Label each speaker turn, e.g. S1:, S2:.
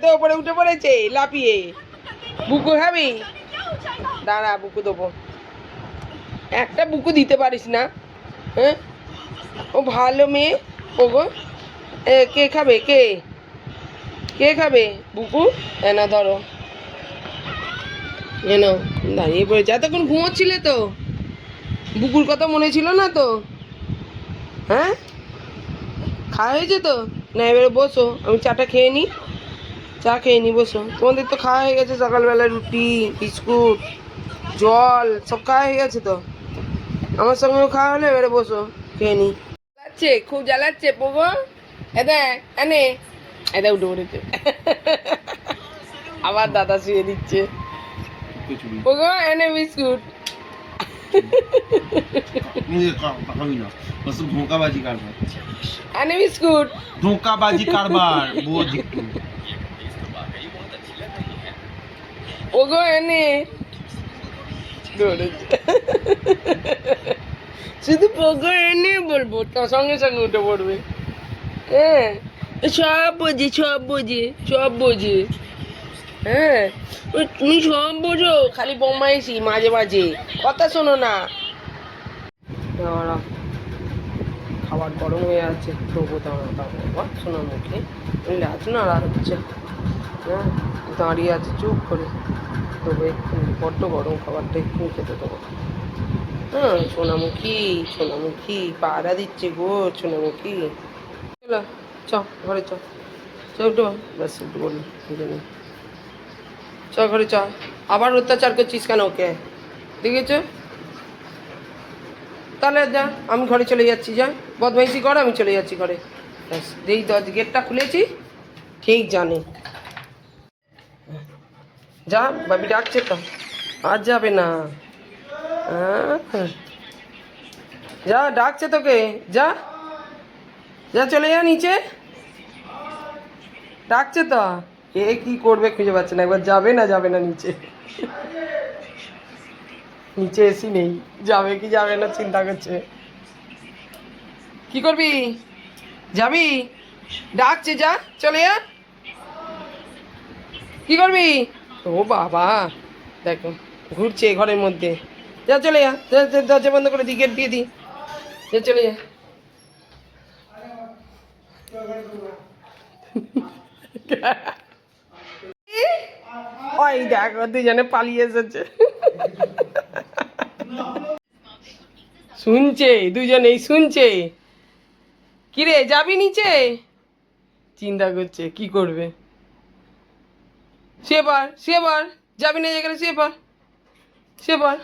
S1: তো ওপরে উঠে পড়েছে লাফিয়ে। বুকু খাবি? দাঁড়া বুকু দেবো। একটা বুকু দিতে পারিস না? হ্যাঁ, ও ভালো মেয়ে। ওগো কে খাবে? কে কে খাবে বুকু? না ধরো, কেন দাঁড়িয়ে পড়েছে? এতক্ষণ ঘুমোচ্ছিলে তো, বুকুর কথা মনে ছিল না তো? হ্যাঁ, খাওয়া হয়েছে তো? না এবারে বসো, আমি চাটা খেয়ে নিই। চা খেয়ে নিই, বসো। তোমাদের তো খাওয়া হয়ে গেছে, সকালবেলা রুটি বিস্কুট জল সব খাওয়া হয়ে গেছে তো। আমার সঙ্গেও খাওয়া হলে এবারে বসো, খেয়ে নিই। জ্বালাচ্ছে, খুব জ্বালাচ্ছে পোগো। এদা এনে এদা উঠে পড়েছে। আবার দাদা শুয়ে দিচ্ছে। পোগো এনে বিস্কুট।
S2: ধোঁকাবাজি কারবার,
S1: এনে বিস্কুট।
S2: ধোঁকাবাজি কারবার বোঝ একটু।
S1: ওগো এনে দৌড়েছে। শুধু পোগো এনে বলবো, তো সঙ্গে সঙ্গে উঠে পড়বে। হ্যাঁ, সব বোঝে, সব বোঝে, সব বোঝে। হ্যাঁ, তুমি সব বোঝো, খালি বম্বাইছি মাঝে মাঝে, কথা শোনো না। দাঁড়া, খাবার গরম হয়ে আছে, তবু দাঁড়া শোনা মুখে লাচ নাড়া হচ্ছে। হ্যাঁ, দাঁড়িয়ে আছে চুপ করে। তবু এক্ষুনি বড্ড গরম, খাবারটা এক্ষুনি খেতে দেবো। হ্যাঁ, সোনামুখী সোনামুখী পাড়া দিচ্ছে গো সোনামুখী। চলো চ, ঘরে চ, চ উঠো, ব্যাস একটু বলি চ ঘরে চ। আবার অত্যাচার করছিস কেন ওকে? দেখেছ? তাহলে যা, আমি ঘরে চলে যাচ্ছি, যা বদমাইশি কর, আমি চলে যাচ্ছি ঘরে। ব্যাস, যেই গেটটা খুলেছি ঠিক জানে। যা, বাবি ডাকছে তো, আর যাবে না। যা, ডাকছে তোকে, যা যা, চলে যা নিচে, ডাকছে তো। এ কি করবে খুঁজে পাচ্ছে না, একবার যাবে না যাবে না নিচে। নিচে এসি নেই, যাবে কি যাবে না চিন্তা করছে। কি করবি? যাবি? ডাকছে, যা চলে যা। কি করবি? ও বাবা, দেখো ঘুরছে ঘরের মধ্যে। যা চলে যা, দরজা বন্ধ করে দি, গেট দিয়ে দি, যা চলে যা। ওই দেখো দুজনে পালিয়ে এসেছে। শুনছে, দুজনেই শুনছে। কিরে যাবি নিচে? চিন্তা করছে কি করবে। শুয়ে পড়, শুয়ে পড়, যাবি না যেখানে শুয়ে পড়, শুয়ে পড়।